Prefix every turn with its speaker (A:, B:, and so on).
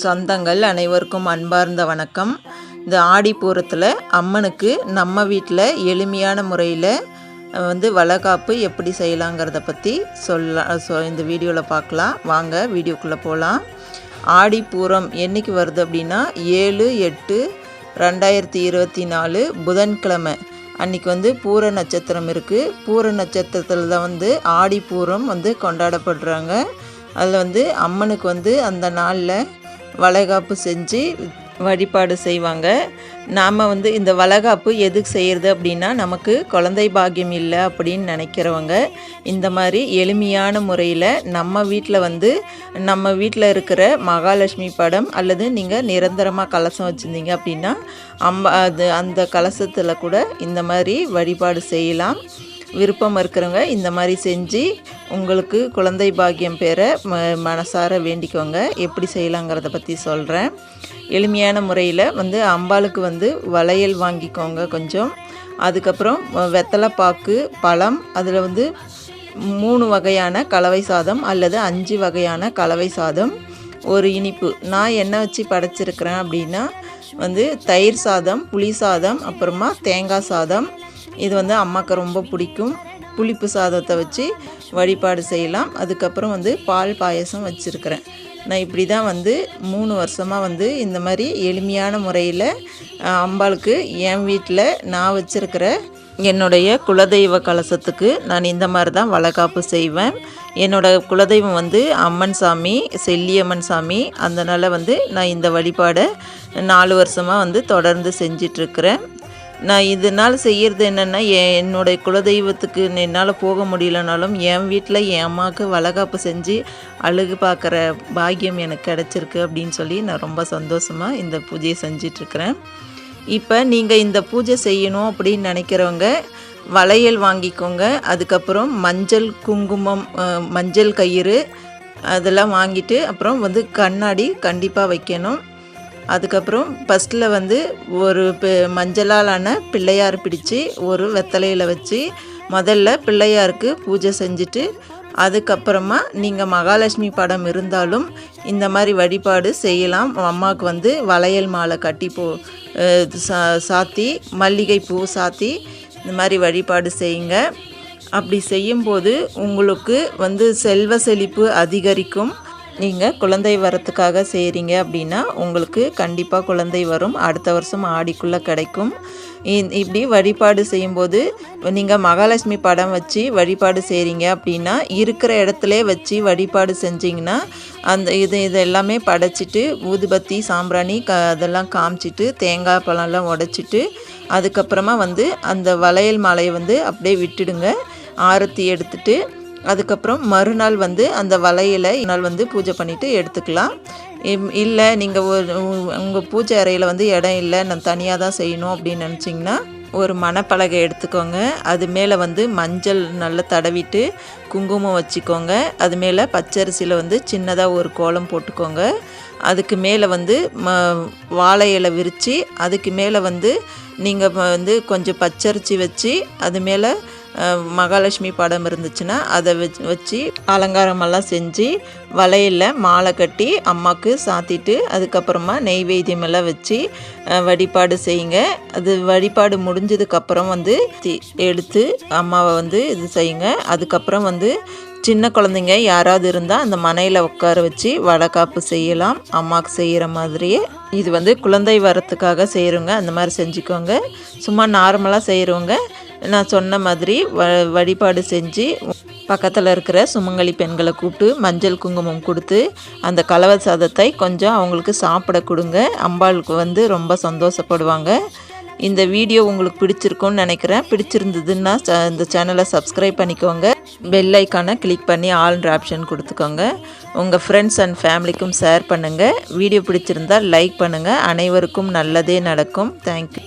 A: சொந்தங்கள் அனைவருக்கும் அன்பார்ந்த வணக்கம். இந்த ஆடிப்பூரத்தில் அம்மனுக்கு நம்ம வீட்டில் எளிமையான முறையில் வளைகாப்பு எப்படி செய்யலாங்கிறத பற்றி இந்த வீடியோவில் பார்க்கலாம். வாங்க வீடியோக்குள்ளே போகலாம். ஆடிப்பூரம் என்றைக்கு வருது அப்படின்னா 7/8/2024 புதன்கிழமை அன்றைக்கி பூர நட்சத்திரம் இருக்குது. பூர நட்சத்திரத்தில் தான் ஆடிப்பூரம் கொண்டாடப்படுறாங்க. அதில் அம்மனுக்கு அந்த நாளில் வளைகாப்பு செஞ்சு வழிபாடு செய்வாங்க. நாம் இந்த வளைகாப்பு எதுக்கு செய்கிறது அப்படின்னா, நமக்கு குழந்தை பாக்கியம் இல்லை அப்படின்னு நினைக்கிறவங்க இந்த மாதிரி எளிமையான முறையில் நம்ம வீட்டில் இருக்கிற மகாலட்சுமி படம் அல்லது நீங்கள் நிரந்தரமாக கலசம் வச்சுருந்தீங்க அப்படின்னா அந்த கலசத்தில் கூட இந்த மாதிரி வழிபாடு செய்யலாம். விருப்பம் இருக்கிறவங்க இந்த மாதிரி செஞ்சு உங்களுக்கு குழந்தை பாக்கியம் பெற மனசார வேண்டிக்கோங்க. எப்படி செய்யலாங்கிறத பற்றி சொல்கிறேன். எளிமையான முறையில் அம்பாளுக்கு வளையல் வாங்கிக்கோங்க கொஞ்சம். அதுக்கப்புறம் வெத்தலை பாக்கு, பழம், அதில் 3 வகையான கலவை சாதம் அல்லது 5 வகையான கலவை சாதம், ஒரு இனிப்பு. நான் என்ன வச்சு படைச்சிருக்கிறேன் அப்படின்னா தயிர் சாதம், புளி சாதம், அப்புறமா தேங்காய் சாதம். இது அம்மாவுக்கு ரொம்ப பிடிக்கும். புளிப்பு சாதத்தை வச்சு வழிபாடு செய்யலாம். அதுக்கப்புறம் பால் பாயசம் வச்சுருக்கிறேன். நான் இப்படி தான் 3 வருஷமாக இந்த மாதிரி எளிமையான முறையில் அம்பாளுக்கு என் வீட்டில் நான் வச்சுருக்கிற என்னுடைய குலதெய்வ கலசத்துக்கு நான் இந்த மாதிரி தான் வளைகாப்பு செய்வேன். என்னோடய குலதெய்வம் அம்மன் சாமி, செல்லியம்மன் சாமி. அதனால் நான் இந்த வழிபாடை 4 வருஷமாக தொடர்ந்து செஞ்சிட்ருக்கிறேன். நான் இதனால் செய்கிறது என்னென்னா, என்னுடைய குலதெய்வத்துக்கு என்னால் போக முடியலனாலும் என் வீட்டில் என் அம்மாவுக்கு வளைகாப்பு செஞ்சு அழகு பார்க்குற பாக்கியம் எனக்கு கிடச்சிருக்கு அப்படின்னு சொல்லி நான் ரொம்ப சந்தோஷமாக இந்த பூஜையை செஞ்சிட்ருக்கிறேன். இப்போ நீங்கள் இந்த பூஜை செய்யணும் அப்படின்னு நினைக்கிறவங்க வளையல் வாங்கிக்கோங்க. அதுக்கப்புறம் மஞ்சள், குங்குமம், மஞ்சள் கயிறு அதெல்லாம் வாங்கிட்டு அப்புறம் கண்ணாடி கண்டிப்பாக வைக்கணும். அதுக்கப்புறம் ஃபஸ்ட்டில் ஒரு மஞ்சளாலான பிள்ளையார் பிடிச்சி ஒரு வெத்தலையில் வச்சு முதல்ல பிள்ளையாருக்கு பூஜை செஞ்சுட்டு, அதுக்கப்புறமா நீங்கள் மகாலட்சுமி படம் இருந்தாலும் இந்த மாதிரி வழிபாடு செய்யலாம். அம்மாவுக்கு வளையல் மாலை கட்டி சாத்தி, மல்லிகை பூ சாத்தி இந்த மாதிரி வழிபாடு செய்யுங்க. அப்படி செய்யும்போது உங்களுக்கு செல்வ செழிப்பு அதிகரிக்கும். நீங்கள் குழந்தை வரத்துக்காக செய்கிறீங்க அப்படின்னா உங்களுக்கு கண்டிப்பாக குழந்தை வரும். அடுத்த வருஷம் ஆடிக்குள்ளே கிடைக்கும். இப்படி வழிபாடு செய்யும்போது நீங்கள் மகாலட்சுமி படம் வச்சு வழிபாடு செய்கிறீங்க அப்படின்னா இருக்கிற இடத்துல வச்சு வழிபாடு செஞ்சிங்கன்னா இது எல்லாமே படைச்சிட்டு ஊதுபத்தி, சாம்பிராணி அதெல்லாம் காமிச்சிட்டு தேங்காய் பழம்லாம் உடைச்சிட்டு அதுக்கப்புறமா அந்த வளையல் மாலையை அப்படியே விட்டுடுங்க. ஆரத்தி எடுத்துட்டு அதுக்கப்புறம் மறுநாள் அந்த வளையலை பூஜை பண்ணிவிட்டு எடுத்துக்கலாம். இல்லை நீங்கள் உங்கள் பூஜை அறையில் இடம் இல்லை, நான் தனியாக தான் செய்யணும் அப்படின்னு நினச்சிங்கன்னா ஒரு மணப்பலகை எடுத்துக்கோங்க. அது மேலே மஞ்சள் நல்லா தடவிட்டு குங்குமம் வச்சுக்கோங்க. அது மேலே பச்சரிசியில் சின்னதாக ஒரு கோலம் போட்டுக்கோங்க. அதுக்கு மேலே வாழை இலை விரித்து அதுக்கு மேலே நீங்கள் கொஞ்சம் பச்சரிசி வச்சு அது மேலே மகாலட்சுமி படம் இருந்துச்சுன்னா அதை வச்சு அலங்காரமெல்லாம் செஞ்சு வளையலில் மாலை கட்டி அம்மாவுக்கு சாத்திட்டு அதுக்கப்புறமா நெய்வேத்தியமெல்லாம் வச்சு வழிபாடு செய்யுங்க. அது வழிபாடு முடிஞ்சதுக்கப்புறம் எடுத்து அம்மாவை இது செய்யுங்க. அதுக்கப்புறம் சின்ன குழந்தைங்க யாராவது இருந்தால் அந்த மனையில் உட்கார வச்சு வளைகாப்பு செய்யலாம் அம்மாவுக்கு செய்கிற மாதிரியே. இது குழந்தை வரத்துக்காக செய்கிறவங்க அந்த மாதிரி செஞ்சுக்கோங்க. சும்மா நார்மலாக செய்கிறவங்க நான் சொன்ன மாதிரி வழிபாடு செஞ்சு பக்கத்தில் இருக்கிற சுமங்கலி பெண்களை கூப்பிட்டு மஞ்சள் குங்குமம் கொடுத்து அந்த கலவை சாதத்தை கொஞ்சம் அவங்களுக்கு சாப்பிட கொடுங்க. அம்பாளுக்கு ரொம்ப சந்தோஷப்படுவாங்க. இந்த வீடியோ உங்களுக்கு பிடிச்சிருக்குன்னு நினைக்கிறேன். பிடிச்சிருந்ததுன்னா இந்த சேனலை சப்ஸ்கிரைப் பண்ணிக்கோங்க. பெல் ஐக்கானை கிளிக் பண்ணி ஆல்ன்ற ஆப்ஷன் கொடுத்துக்கோங்க. உங்கள் ஃப்ரெண்ட்ஸ் அண்ட் ஃபேமிலிக்கும் ஷேர் பண்ணுங்கள். வீடியோ பிடிச்சிருந்தால் லைக் பண்ணுங்கள். அனைவருக்கும் நல்லதே நடக்கும். தேங்க்யூ.